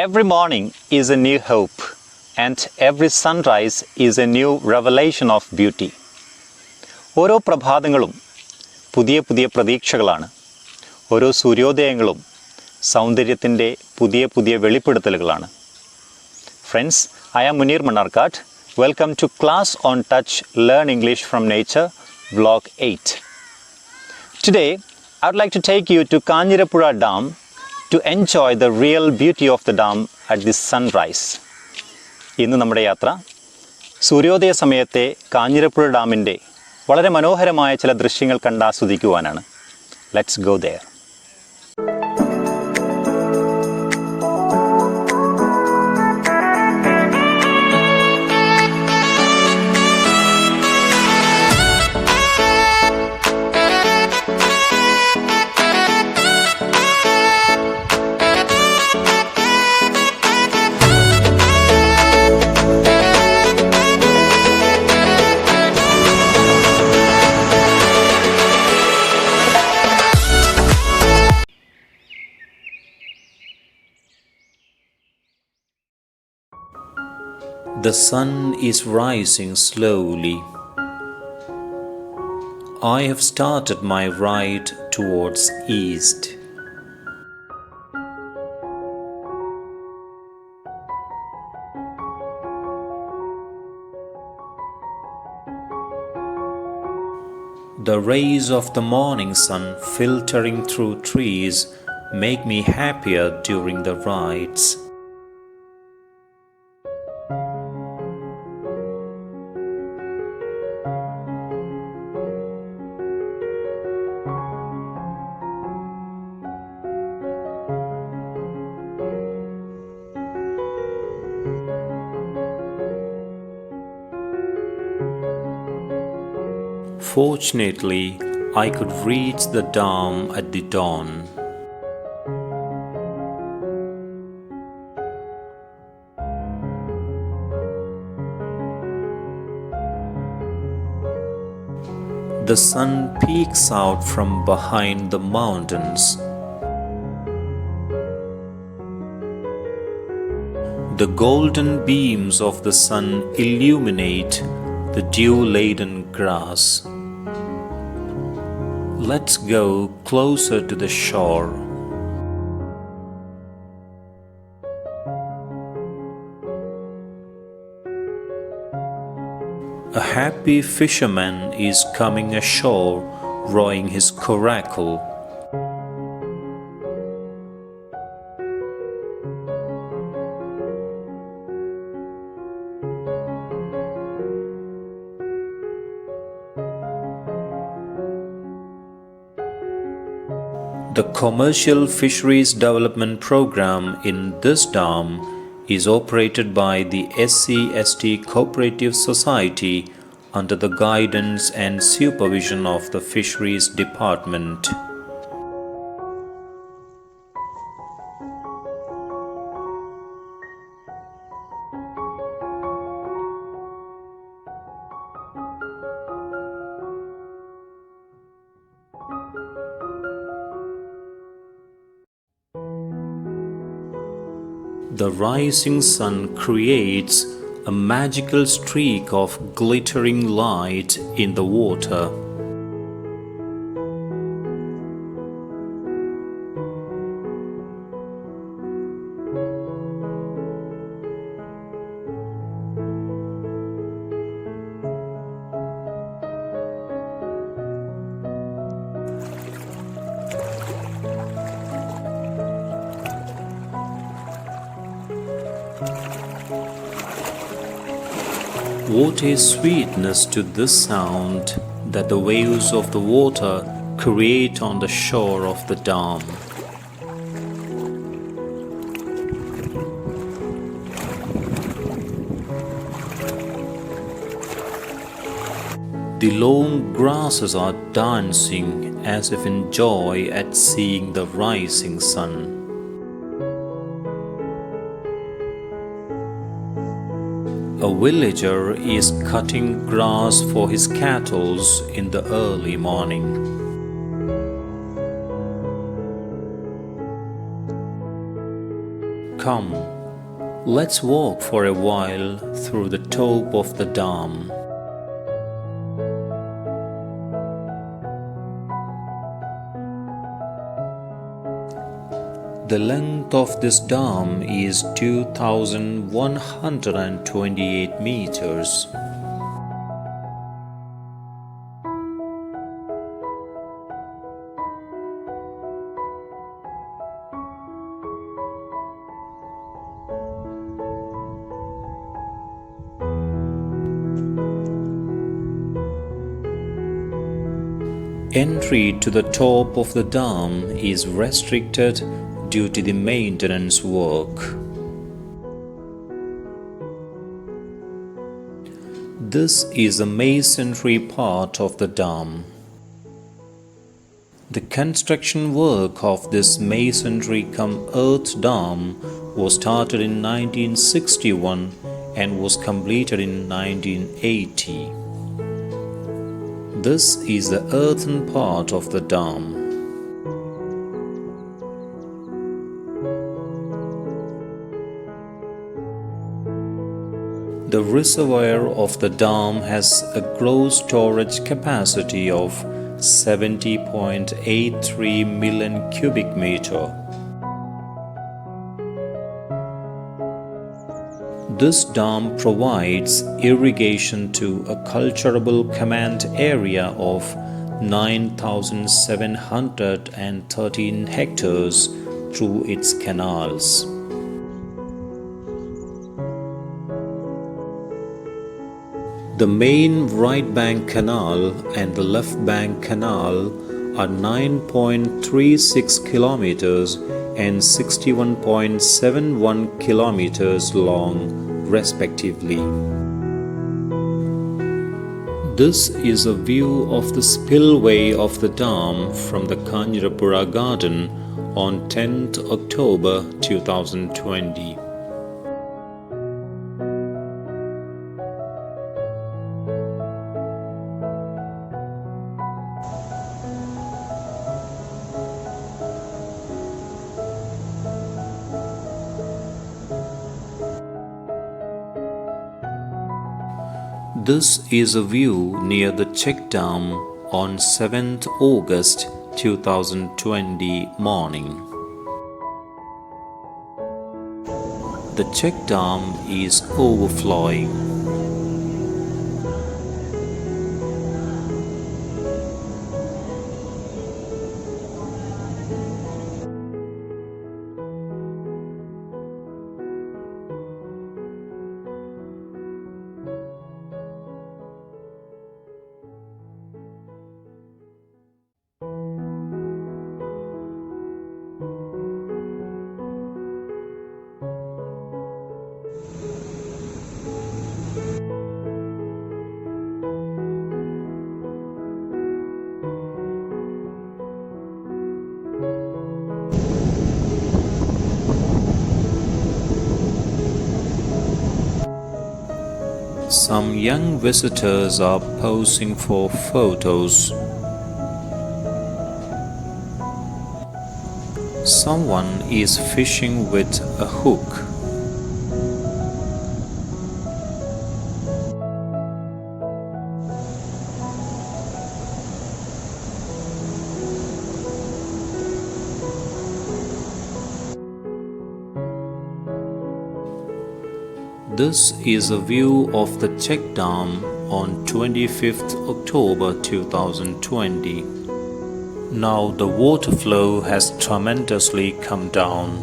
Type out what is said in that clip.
Every morning is a new hope, and every sunrise is a new revelation of beauty. ഓരോ പ്രഭാതങ്ങളും പുതിയ പുതിയ പ്രതീക്ഷകളാണ്. ഓരോ സൂര്യോദയങ്ങളും സൗന്ദര്യത്തിൻ്റെ പുതിയ പുതിയ വെളിപ്പെടുത്തലുകളാണ്. Friends, I am Muneer Mannarkkad. Welcome to Class on Touch Learn English from Nature, Vlog 8. Today, I would like to take you to Kanjirappuzha Dam to enjoy the real beauty of the dam at the sunrise. ഇന്ന് നമ്മുടെ യാത്ര സൂര്യോദയ സമയത്തെ കാഞ്ഞിരപ്പുഴ ഡാമിൻ്റെ വളരെ മനോഹരമായ ചില ദൃശ്യങ്ങൾ കണ്ടാസ്വദിക്കുവാനാണ്. Let's go there. The sun is rising slowly. I have started my ride towards east. The rays of the morning sun filtering through trees make me happier during the rides. Fortunately, I could reach the dam at the dawn. The sun peeks out from behind the mountains. The golden beams of the sun illuminate the dew-laden grass. Let's go closer to the shore. A happy fisherman is coming ashore rowing his coracle. The commercial fisheries development program in this dam is operated by the SC/ST Cooperative Society under the guidance and supervision of the Fisheries Department. The rising sun creates a magical streak of glittering light in the water. What a sweetness to this sound that the waves of the water create on the shore of the dam. The long grasses are dancing as if in joy at seeing the rising sun. A villager is cutting grass for his cattle in the early morning. Come, let's walk for a while through the top of the dam. The length of this dam is 2,128 meters. Entry to the top of the dam is restricted due to the maintenance work. This is the masonry part of the dam. The construction work of this masonry-cum-earth dam was started in 1961 and was completed in 1980. This is the earthen part of the dam. The reservoir of the dam has a gross storage capacity of 70.83 million cubic meter. This dam provides irrigation to a cultivable command area of 9,713 hectares through its canals. The main right bank canal and the left bank canal are 9.36 kilometers and 61.71 kilometers long, respectively. This is a view of the spillway of the dam from the Kanjirappuzha Garden on 10th October 2020. This is a view near the check dam on 7th August 2020 morning. The check dam is overflowing. Some young visitors are posing for photos. Someone is fishing with a hook. This is a view of the check dam on 25th October 2020. Now the water flow has tremendously come down.